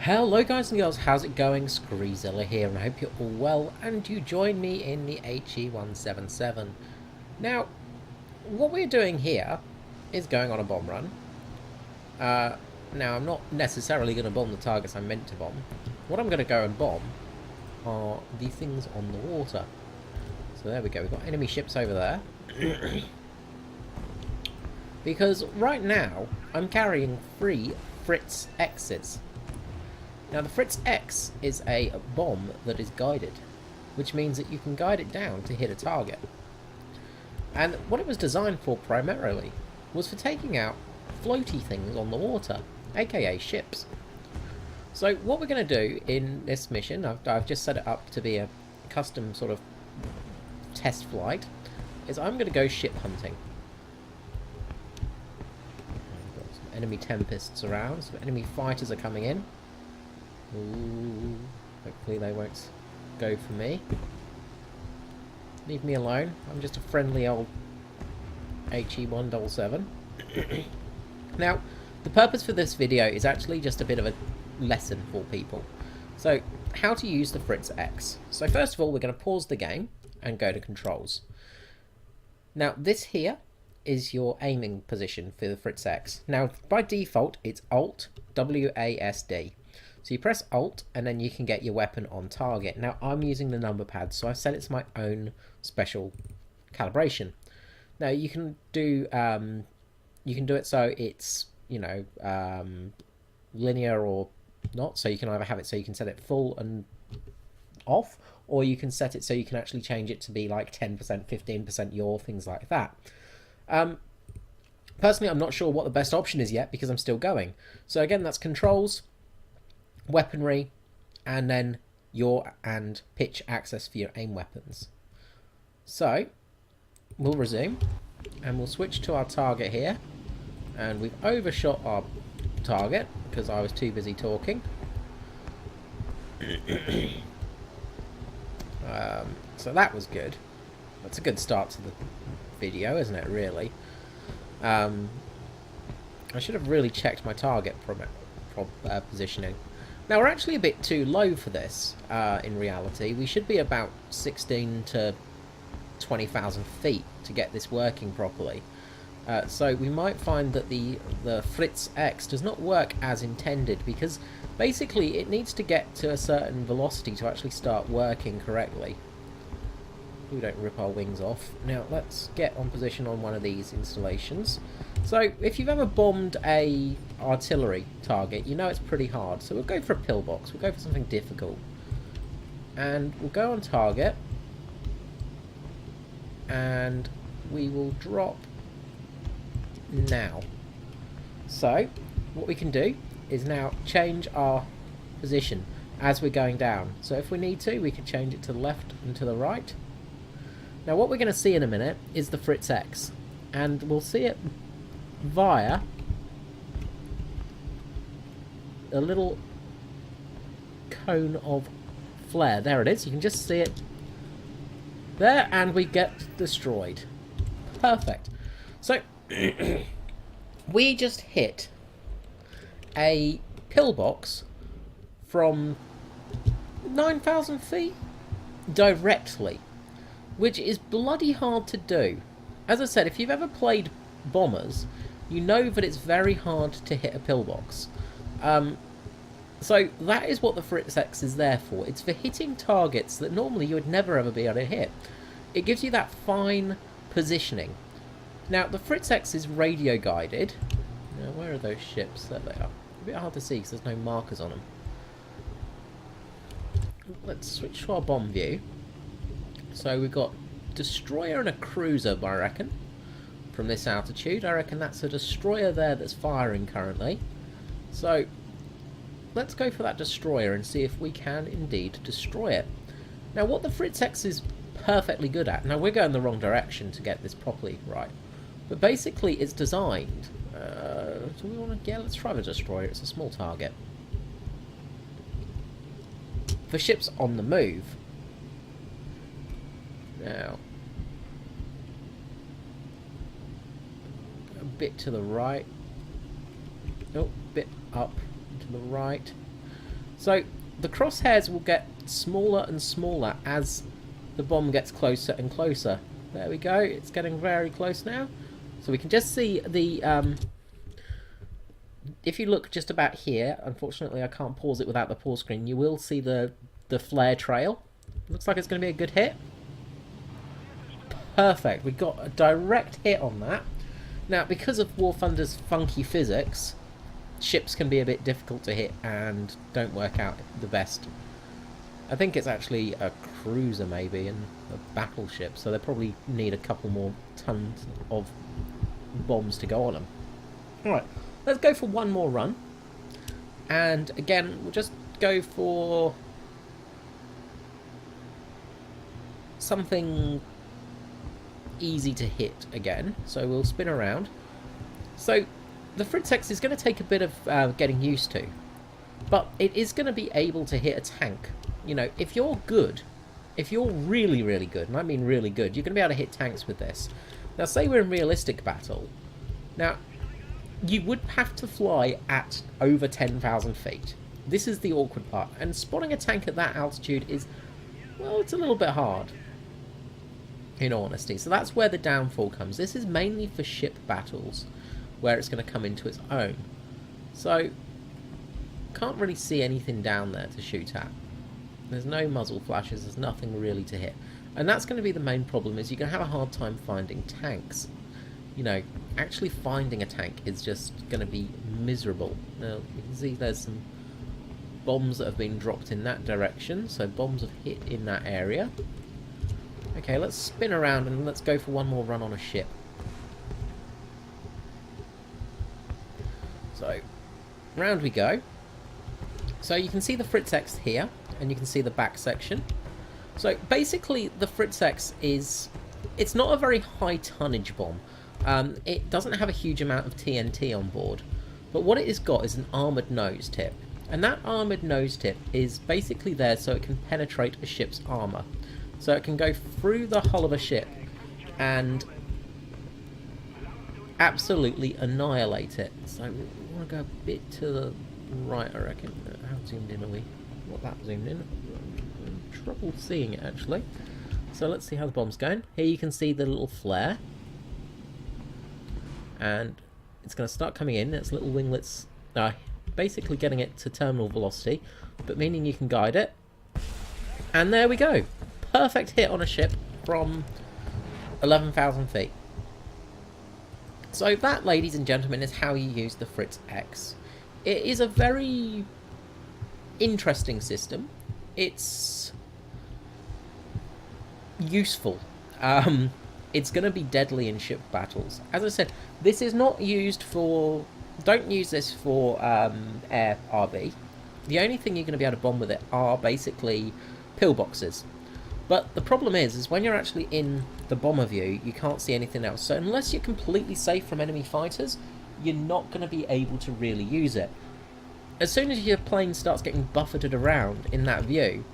Hello guys and girls, how's it going? Screezilla here, and I hope you're all well and you join me in the HE177. Now, what we're doing here is going on a bomb run. Now, I'm not necessarily going to bomb the targets I'm meant to bomb. What I'm going to go and bomb are the things on the water. So there we go, we've got enemy ships over there. Because right now, I'm carrying 3 Fritz X's. Now the Fritz X is a bomb that is guided, which means that you can guide it down to hit a target. And what it was designed for primarily was for taking out floaty things on the water, aka ships. So what we're going to do in this mission, I've just set it up to be a custom sort of test flight, is I'm going to go ship hunting. Got some enemy tempests around, some enemy fighters are coming in. Ooh, hopefully they won't go for me. Leave me alone. I'm just a friendly old HE177. Now, the purpose for this video is actually just a bit of a lesson for people. So, how to use the Fritz X. So first of all, we're going to pause the game and go to controls. Now, this here is your aiming position for the Fritz X. Now, by default, it's Alt WASD. So you press Alt, and then you can get your weapon on target. Now, I'm using the number pad, so I've set it to my own special calibration. Now, you can do it so it's, you know, linear or not. So you can either have it so you can set it full and off, or you can set it so you can actually change it to be like 10%, 15% yaw, things like that. Personally, I'm not sure what the best option is yet because I'm still going. So again, that's controls, weaponry, and then yaw and pitch access for your aim weapons. So we'll resume and we'll switch to our target here, and we've overshot our target because I was too busy talking. So that was good. That's a good start to the video, isn't it, really? I should have really checked my target positioning. Now, we're actually a bit too low for this, in reality. We should be about 16 to 20,000 feet to get this working properly. So we might find that the Fritz X does not work as intended, because basically it needs to get to a certain velocity to actually start working correctly. We don't rip our wings off. Now, let's get on position on one of these installations. So, if you've ever bombed a artillery target, you know it's pretty hard. So we'll go for a pillbox. We'll go for something difficult. And we'll go on target. And we will drop now. So, what we can do is now change our position as we're going down. So if we need to, we can change it to the left and to the right. Now what we're going to see in a minute is the Fritz X, and we'll see it via a little cone of flare. There it is, you can just see it there, and we get destroyed. Perfect. So we just hit a pillbox from 9,000 feet directly, which is bloody hard to do. As I said, if you've ever played bombers, you know that it's very hard to hit a pillbox. So that is what the Fritz X is there for. It's for hitting targets that normally you would never ever be able to hit. It gives you that fine positioning. Now, the Fritz X is radio guided. Now, where are those ships? There they are. A bit hard to see because there's no markers on them. Let's switch to our bomb view. So we've got destroyer and a cruiser, I reckon, from this altitude. I reckon that's a destroyer there that's firing currently. So let's go for that destroyer and see if we can indeed destroy it. Now, what the Fritz X is perfectly good at, now we're going the wrong direction to get this properly right, but basically it's designed, do we want to, yeah, let's try the destroyer. It's a small target. For ships on the move. Now, a bit to the right. Oh, bit up to the right. So the crosshairs will get smaller and smaller as the bomb gets closer and closer. There we go, it's getting very close now. So we can just see the... if you look just about here, unfortunately I can't pause it without the pause screen, you will see the flare trail. Looks like it's going to be a good hit. Perfect, we got a direct hit on that. Now, because of War Thunder's funky physics, ships can be a bit difficult to hit and don't work out the best. I think it's actually a cruiser maybe and a battleship, so they probably need a couple more tons of bombs to go on them. Alright, let's go for one more run. And again, we'll just go for something easy to hit again. So we'll spin around. So the Fritz X is going to take a bit of getting used to, but it is going to be able to hit a tank. You know, if you're good, if you're really, really good, and I mean really good, you're going to be able to hit tanks with this. Now, say we're in realistic battle. Now, you would have to fly at over 10,000 feet. This is the awkward part, and spotting a tank at that altitude is, well, it's a little bit hard, in all honesty. So that's where the downfall comes. This is mainly for ship battles, where it's going to come into its own. So, can't really see anything down there to shoot at. There's no muzzle flashes, there's nothing really to hit. And that's going to be the main problem, is you're going to have a hard time finding tanks. You know, actually finding a tank is just going to be miserable. Now, you can see there's some bombs that have been dropped in that direction, so bombs have hit in that area. Okay, let's spin around and let's go for one more run on a ship. So, round we go. So you can see the Fritz X here, and you can see the back section. So basically the Fritz X is, it's not a very high tonnage bomb. It doesn't have a huge amount of TNT on board, but what it has got is an armoured nose tip. And that armoured nose tip is basically there so it can penetrate a ship's armour. So it can go through the hull of a ship and absolutely annihilate it. So we want to go a bit to the right, I reckon. How zoomed in are we? Not that zoomed in. I'm in trouble seeing it, actually. So let's see how the bomb's going. Here you can see the little flare. And it's going to start coming in. Its little winglets are basically getting it to terminal velocity, but meaning you can guide it. And there we go. Perfect hit on a ship from 11,000 feet. So that, ladies and gentlemen, is how you use the Fritz X. It is a very interesting system. It's useful. It's going to be deadly in ship battles. As I said, this is not used for... Don't use this for air RB. The only thing you're going to be able to bomb with it are basically pillboxes. But the problem is when you're actually in the bomber view, you can't see anything else. So unless you're completely safe from enemy fighters, you're not going to be able to really use it. As soon as your plane starts getting buffeted around in that view,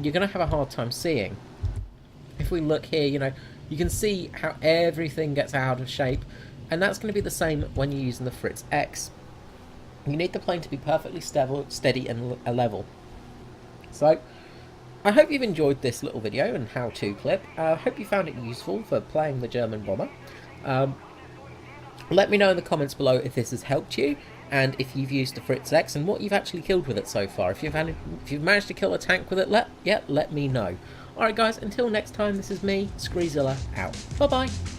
you're going to have a hard time seeing. If we look here, you know, you can see how everything gets out of shape, and that's going to be the same when you're using the Fritz X. You need the plane to be perfectly steady and level. So, I hope you've enjoyed this little video and how-to clip. I hope you found it useful for playing the German bomber. Let me know in the comments below if this has helped you, and if you've used the Fritz X and what you've actually killed with it so far. If you've managed to kill a tank with it, let me know. Alright guys, until next time, this is me, Screezilla, out. Bye bye!